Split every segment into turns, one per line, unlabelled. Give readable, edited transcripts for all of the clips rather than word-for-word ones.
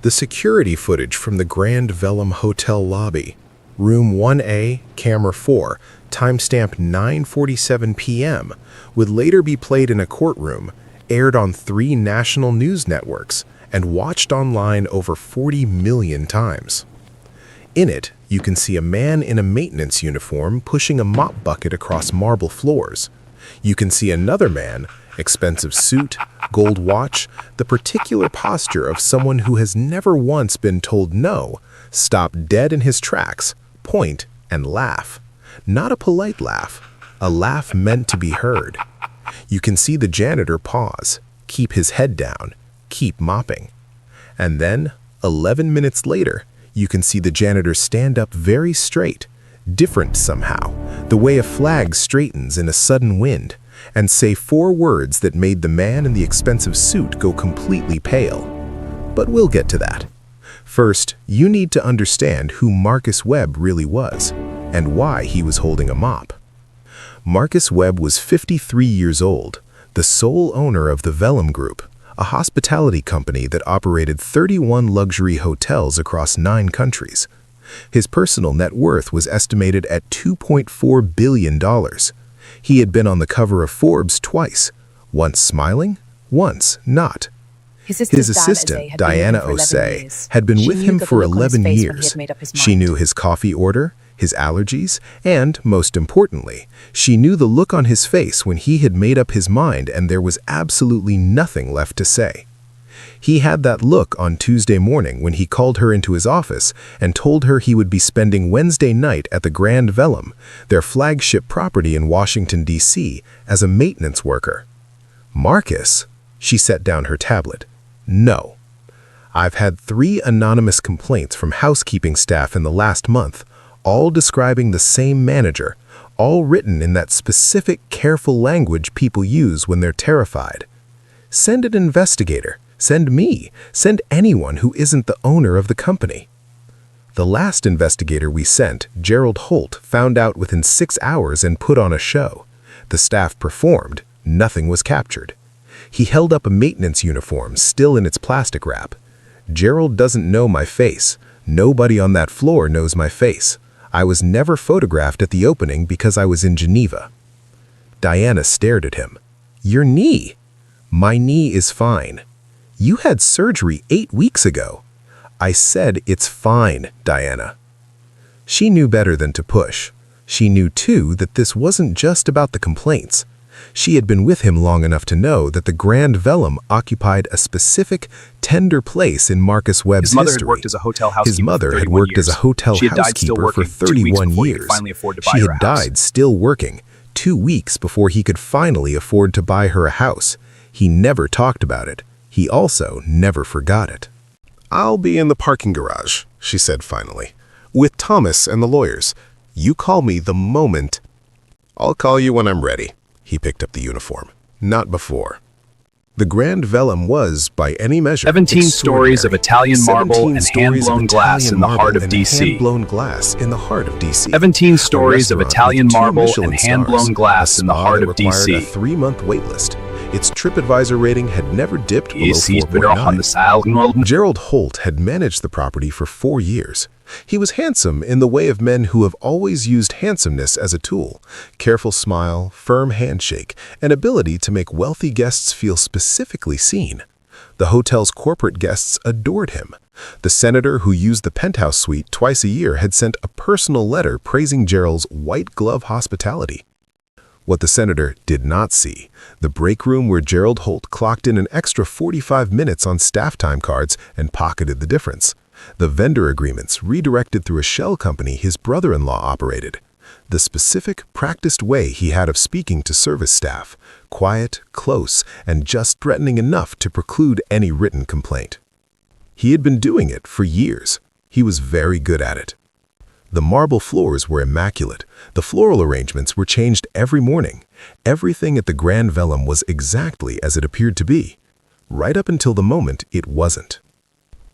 The security footage from the Grand Velum Hotel lobby, Room 1A, Camera 4, timestamp 9:47 p.m., would later be played in a courtroom, aired on 3 national news networks, and watched online over 40 million times. In it, you can see a man in a maintenance uniform pushing a mop bucket across marble floors. You can see another man, expensive suit, gold watch, the particular posture of someone who has never once been told no, stop dead in his tracks, point, and laugh. Not a polite laugh, a laugh meant to be heard. You can see the janitor pause, keep his head down, keep mopping. And then, 11 minutes later, you can see the janitor stand up very straight, different somehow, the way a flag straightens in a sudden wind, and say 4 words that made the man in the expensive suit go completely pale. But we'll get to that. First, you need to understand who Marcus Webb really was, and why he was holding a mop. Marcus Webb was 53 years old, the sole owner of the Velum Group, a hospitality company that operated 31 luxury hotels across 9 countries. His personal net worth was estimated at $2.4 billion. He had been on the cover of Forbes twice, once smiling, once not. His assistant, Diana Osei, had been with him for 11 years. She knew his coffee order, his allergies, and, most importantly, she knew the look on his face when he had made up his mind and there was absolutely nothing left to say. He had that look on Tuesday morning when he called her into his office and told her he would be spending Wednesday night at the Grand Velum, their flagship property in Washington, D.C., as a maintenance worker. Marcus, she set down her tablet. No. I've had 3 anonymous complaints from housekeeping staff in the last month, all describing the same manager, all written in that specific, careful language people use when they're terrified. Send an investigator. Send me. Send anyone who isn't the owner of the company. The last investigator we sent, Gerald Holt, found out within 6 hours and put on a show. The staff performed. Nothing was captured. He held up a maintenance uniform, still in its plastic wrap. Gerald doesn't know my face. Nobody on that floor knows my face. I was never photographed at the opening because I was in Geneva. Diana stared at him. Your knee? My knee is fine. You had surgery 8 weeks ago. I said it's fine, Diana. She knew better than to push. She knew, too, that this wasn't just about the complaints. She had been with him long enough to know that the Grand Velum occupied a specific, tender place in Marcus Webb's history. His mother had worked as a hotel housekeeper for 31 years. She had died still working, 2 weeks before he could finally afford to buy her a house. He never talked about it. He also never forgot it. I'll be in the parking garage, she said finally, with Thomas and the lawyers. You call me the moment. I'll call you when I'm ready. He picked up the uniform. Not before. The Grand Velum was, by any measure,
17 stories of Italian marble and hand-blown glass in the heart of D.C. 17 stories of Italian marble and hand-blown glass in the heart of D.C.
A 3-month waitlist. Its TripAdvisor rating had never dipped below 4.9. Gerald Holt had managed the property for 4 years. He was handsome in the way of men who have always used handsomeness as a tool. Careful smile, firm handshake, and ability to make wealthy guests feel specifically seen. The hotel's corporate guests adored him. The senator who used the penthouse suite twice a year had sent a personal letter praising Gerald's white-glove hospitality. What the senator did not see, the break room where Gerald Holt clocked in an extra 45 minutes on staff time cards and pocketed the difference. The vendor agreements redirected through a shell company his brother-in-law operated. The specific, practiced way he had of speaking to service staff, quiet, close, and just threatening enough to preclude any written complaint. He had been doing it for years. He was very good at it. The marble floors were immaculate. The floral arrangements were changed every morning. Everything at the Grand Velum was exactly as it appeared to be, right up until the moment it wasn't.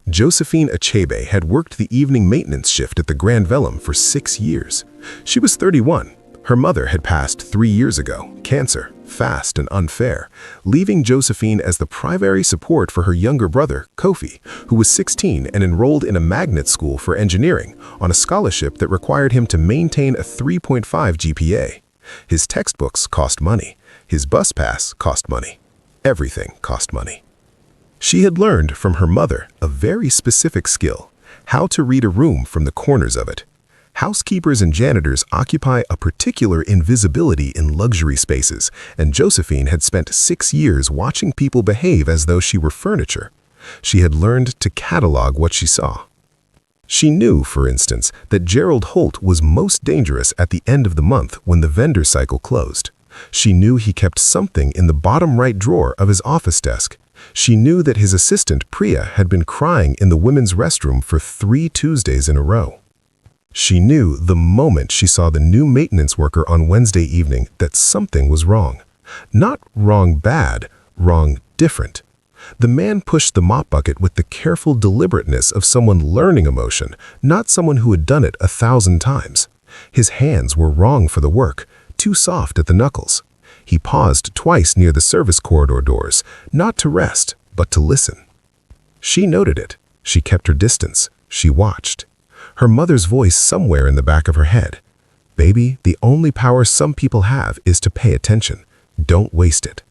Josephine Achebe had worked the evening maintenance shift at the Grand Velum for 6 years. She was 31. Her mother had passed 3 years ago, cancer, fast and unfair, leaving Josephine as the primary support for her younger brother, Kofi, who was 16 and enrolled in a magnet school for engineering on a scholarship that required him to maintain a 3.5 GPA. His textbooks cost money. His bus pass cost money. Everything cost money. She had learned from her mother a very specific skill: how to read a room from the corners of it. Housekeepers and janitors occupy a particular invisibility in luxury spaces, and Josephine had spent 6 years watching people behave as though she were furniture. She had learned to catalog what she saw. She knew, for instance, that Gerald Holt was most dangerous at the end of the month when the vendor cycle closed. She knew he kept something in the bottom right drawer of his office desk. She knew that his assistant, Priya, had been crying in the women's restroom for 3 Tuesdays in a row. She knew the moment she saw the new maintenance worker on Wednesday evening that something was wrong. Not wrong bad, wrong different. The man pushed the mop bucket with the careful deliberateness of someone learning emotion, not someone who had done it 1,000 times. His hands were wrong for the work, too soft at the knuckles. He paused twice near the service corridor doors, not to rest, but to listen. She noted it. She kept her distance. She watched. Her mother's voice somewhere in the back of her head. Baby, the only power some people have is to pay attention. Don't waste it.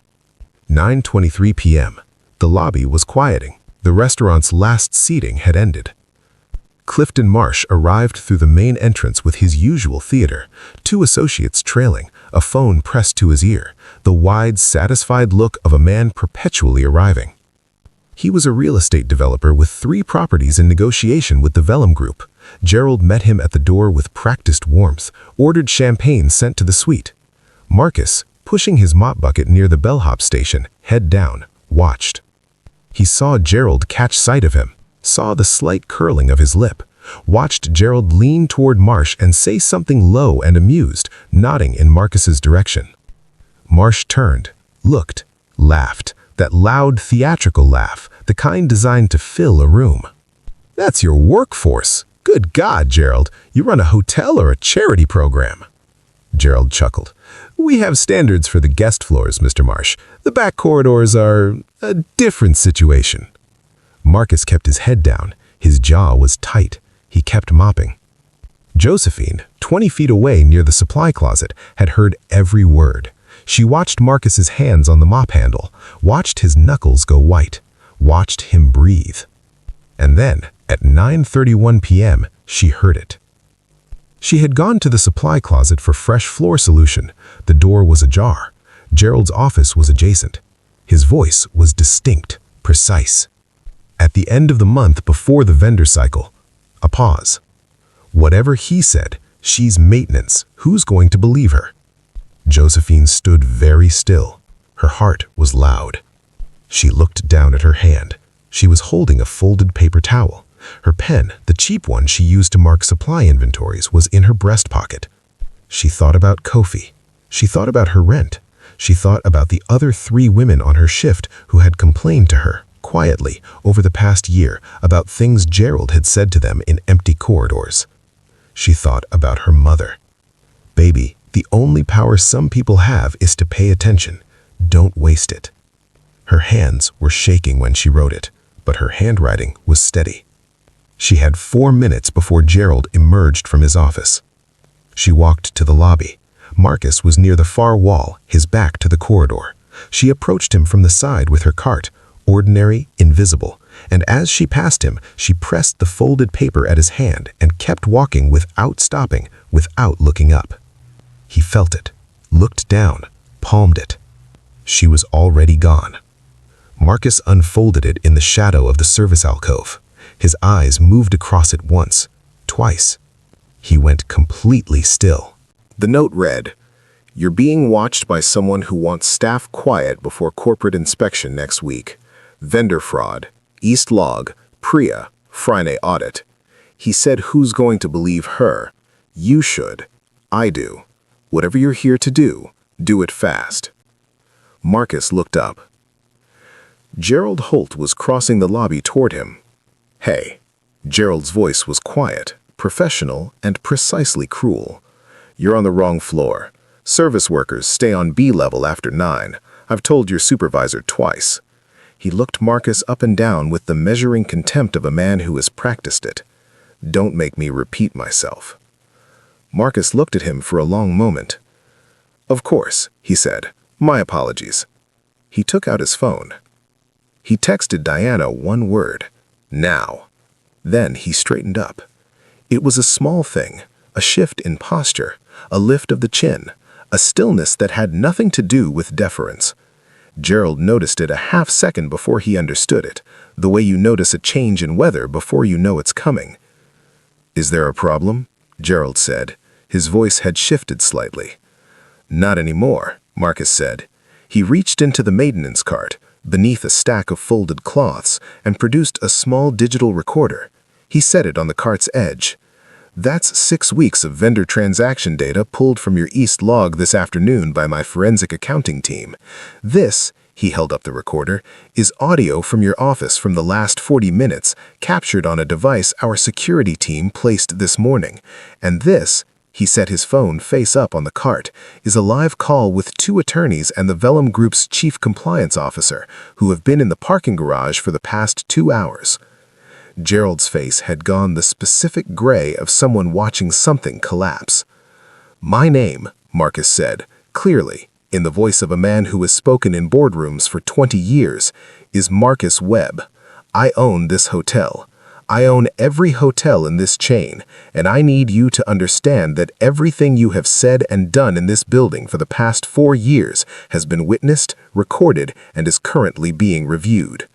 9:23 p.m. The lobby was quieting. The restaurant's last seating had ended. Clifton Marsh arrived through the main entrance with his usual theater, 2 associates trailing, a phone pressed to his ear, the wide, satisfied look of a man perpetually arriving. He was a real estate developer with 3 properties in negotiation with the Vellum Group. Gerald met him at the door with practiced warmth, ordered champagne sent to the suite. Marcus, pushing his mop bucket near the bellhop station, head down, watched. He saw Gerald catch sight of him, saw the slight curling of his lip, watched Gerald lean toward Marsh and say something low and amused, nodding in Marcus's direction. Marsh turned, looked, laughed, that loud theatrical laugh, the kind designed to fill a room. That's your workforce. Good God, Gerald, you run a hotel or a charity program? Gerald chuckled. We have standards for the guest floors, Mr. Marsh. The back corridors are a different situation. Marcus kept his head down. His jaw was tight. He kept mopping. Josephine, 20 feet away near the supply closet, had heard every word. She watched Marcus's hands on the mop handle, watched his knuckles go white, watched him breathe. And then, at 9:31 p.m., she heard it. She had gone to the supply closet for fresh floor solution. The door was ajar. Gerald's office was adjacent. His voice was distinct, precise. At the end of the month before the vendor cycle, a pause. Whatever he said, she's maintenance. Who's going to believe her? Josephine stood very still. Her heart was loud. She looked down at her hand. She was holding a folded paper towel. Her pen, the cheap one she used to mark supply inventories, was in her breast pocket. She thought about Kofi. She thought about her rent. She thought about the other 3 women on her shift who had complained to her, quietly, over the past year, about things Gerald had said to them in empty corridors. She thought about her mother. Baby, the only power some people have is to pay attention. Don't waste it. Her hands were shaking when she wrote it, but her handwriting was steady. She had 4 minutes before Gerald emerged from his office. She walked to the lobby. Marcus was near the far wall, his back to the corridor. She approached him from the side with her cart, ordinary, invisible, and as she passed him, she pressed the folded paper at his hand and kept walking without stopping, without looking up. He felt it, looked down, palmed it. She was already gone. Marcus unfolded it in the shadow of the service alcove. His eyes moved across it once, twice. He went completely still. The note read, "You're being watched by someone who wants staff quiet before corporate inspection next week. Vendor fraud. East Log. Priya. Friday audit." He said, who's going to believe her? You should. I do. Whatever you're here to do it fast. Marcus looked up. Gerald Holt was crossing the lobby toward him. Hey. Gerald's voice was quiet, professional, and precisely cruel. You're on the wrong floor. Service workers stay on B level after 9. I've told your supervisor twice. He looked Marcus up and down with the measuring contempt of a man who has practiced it. Don't make me repeat myself. Marcus looked at him for a long moment. Of course, he said. My apologies. He took out his phone. He texted Diana one word. Now. Then he straightened up. It was a small thing, a shift in posture, a lift of the chin, a stillness that had nothing to do with deference. Gerald noticed it a half second before he understood it, the way you notice a change in weather before you know it's coming. Is there a problem? Gerald said. His voice had shifted slightly. Not anymore, Marcus said. He reached into the maintenance cart, beneath a stack of folded cloths, and produced a small digital recorder. He set it on the cart's edge. That's 6 weeks of vendor transaction data pulled from your East log this afternoon by my forensic accounting team. This, he held up the recorder, is audio from your office from the last 40 minutes, captured on a device our security team placed this morning. And this, he set his phone face up on the cart, is a live call with 2 attorneys and the Vellum Group's chief compliance officer, who have been in the parking garage for the past 2 hours. Gerald's face had gone the specific gray of someone watching something collapse. My name, Marcus said, clearly, in the voice of a man who has spoken in boardrooms for 20 years, is Marcus Webb. I own this hotel. I own every hotel in this chain, and I need you to understand that everything you have said and done in this building for the past 4 years has been witnessed, recorded, and is currently being reviewed.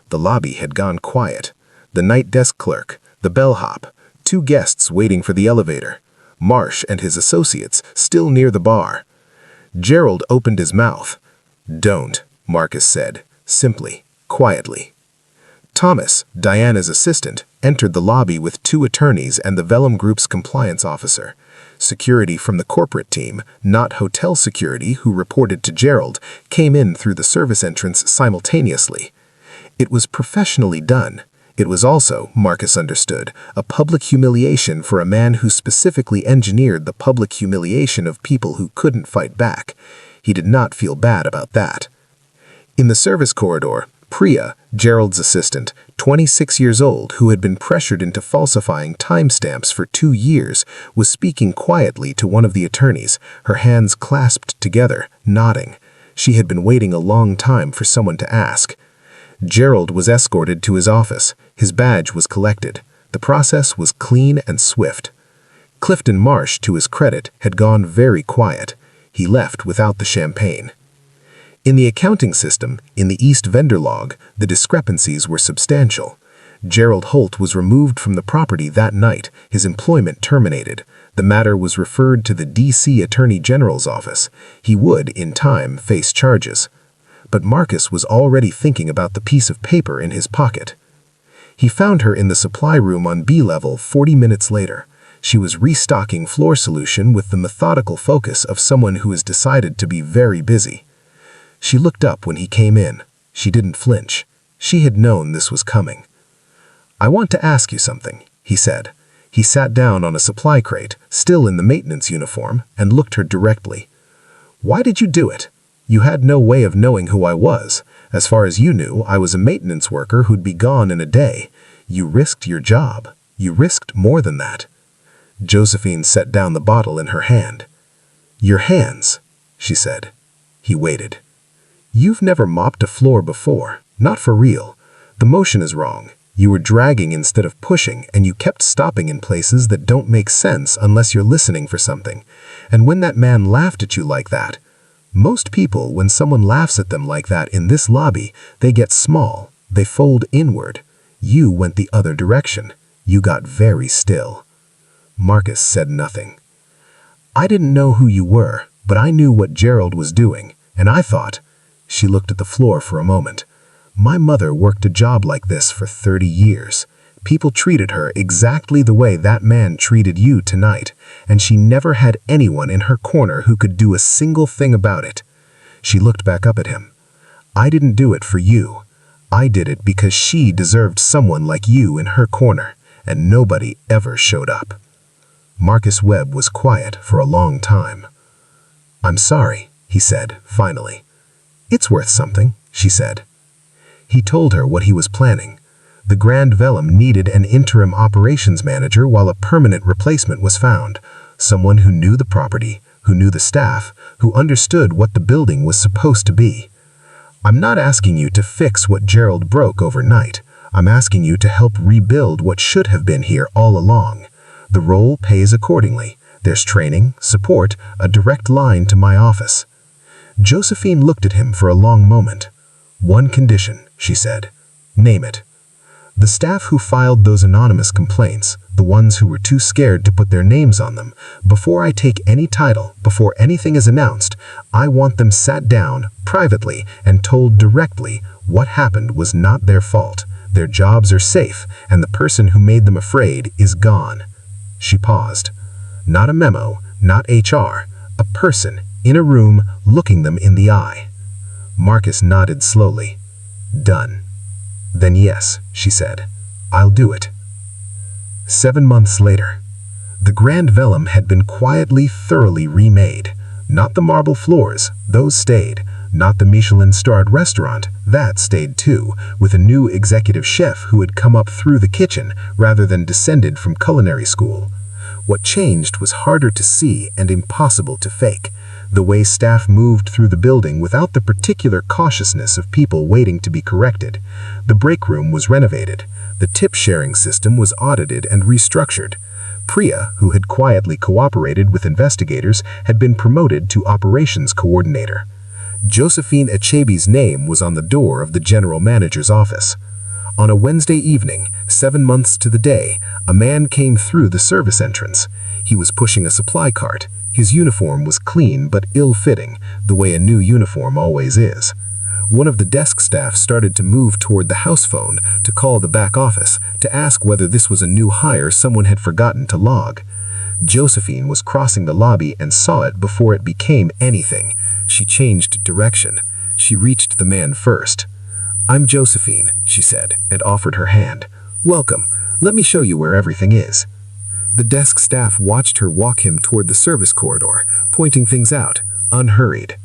The lobby had gone quiet. The night desk clerk, the bellhop, 2 guests waiting for the elevator, Marsh and his associates still near the bar. Gerald opened his mouth. Don't, Marcus said, simply, quietly. Thomas, Diana's assistant, entered the lobby with 2 attorneys and the Vellum Group's compliance officer. Security from the corporate team, not hotel security who reported to Gerald, came in through the service entrance simultaneously. It was professionally done. It was also, Marcus understood, a public humiliation for a man who specifically engineered the public humiliation of people who couldn't fight back. He did not feel bad about that. In the service corridor, Priya, Gerald's assistant, 26 years old, who had been pressured into falsifying timestamps for 2 years, was speaking quietly to one of the attorneys, her hands clasped together, nodding. She had been waiting a long time for someone to ask. Gerald was escorted to his office. His badge was collected. The process was clean and swift. Clifton Marsh, to his credit, had gone very quiet. He left without the champagne. In the accounting system, in the East vendor log, the discrepancies were substantial. Gerald Holt was removed from the property that night, his employment terminated. The matter was referred to the D.C. Attorney General's office. He would, in time, face charges. But Marcus was already thinking about the piece of paper in his pocket. He found her in the supply room on B level 40 minutes later. She was restocking floor solution with the methodical focus of someone who has decided to be very busy. She looked up when he came in. She didn't flinch. She had known this was coming. I want to ask you something, he said. He sat down on a supply crate, still in the maintenance uniform, and looked her directly. Why did you do it? You had no way of knowing who I was. As far as you knew, I was a maintenance worker who'd be gone in a day. You risked your job. You risked more than that. Josephine set down the bottle in her hand. Your hands, she said. He waited. You've never mopped a floor before. Not for real. The motion is wrong. You were dragging instead of pushing, and you kept stopping in places that don't make sense unless you're listening for something. And when that man laughed at you like that, most people, when someone laughs at them like that in this lobby, they get small. They fold inward. You went the other direction. You got very still. Marcus said nothing. I didn't know who you were, but I knew what Gerald was doing, and I thought... She looked at the floor for a moment. My mother worked a job like this for 30 years. People treated her exactly the way that man treated you tonight, and she never had anyone in her corner who could do a single thing about it. She looked back up at him. I didn't do it for you. I did it because she deserved someone like you in her corner, and nobody ever showed up. Marcus Webb was quiet for a long time. "I'm sorry," he said, finally. "It's worth something," she said. He told her what he was planning. The Grand Vellum needed an interim operations manager while a permanent replacement was found, someone who knew the property, who knew the staff, who understood what the building was supposed to be. "I'm not asking you to fix what Gerald broke overnight. I'm asking you to help rebuild what should have been here all along. The role pays accordingly. There's training, support, a direct line to my office." Josephine looked at him for a long moment. "One condition," she said. "Name it." The staff who filed those anonymous complaints, the ones who were too scared to put their names on them, before I take any title, before anything is announced, I want them sat down, privately, and told directly what happened was not their fault. Their jobs are safe, and the person who made them afraid is gone. She paused. Not a memo, not HR, a person, in a room, looking them in the eye. Marcus nodded slowly. "Done." "Then yes," she said. "I'll do it." 7 months later. The Grand Vellum had been quietly, thoroughly remade. Not the marble floors, those stayed. Not the Michelin-starred restaurant, that stayed too, with a new executive chef who had come up through the kitchen rather than descended from culinary school. What changed was harder to see and impossible to fake. The way staff moved through the building without the particular cautiousness of people waiting to be corrected. The break room was renovated. The tip-sharing system was audited and restructured. Priya, who had quietly cooperated with investigators, had been promoted to operations coordinator. Josephine Achebe's name was on the door of the general manager's office. On a Wednesday evening, 7 months to the day, a man came through the service entrance. He was pushing a supply cart. His uniform was clean but ill-fitting, the way a new uniform always is. One of the desk staff started to move toward the house phone to call the back office to ask whether this was a new hire someone had forgotten to log. Josephine was crossing the lobby and saw it before it became anything. She changed direction. She reached the man first. "I'm Josephine," she said, and offered her hand. "Welcome. Let me show you where everything is." The desk staff watched her walk him toward the service corridor, pointing things out, unhurried.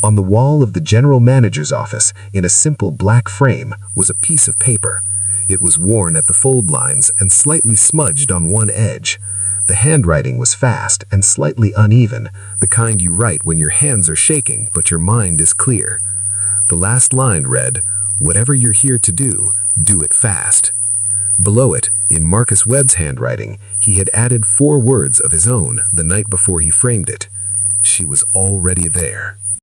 On the wall of the general manager's office, in a simple black frame, was a piece of paper. It was worn at the fold lines and slightly smudged on one edge. The handwriting was fast and slightly uneven, the kind you write when your hands are shaking but your mind is clear. The last line read, "Whatever you're here to do it fast." Below it, in Marcus Webb's handwriting, he had added 4 words of his own the night before he framed it. She was already there.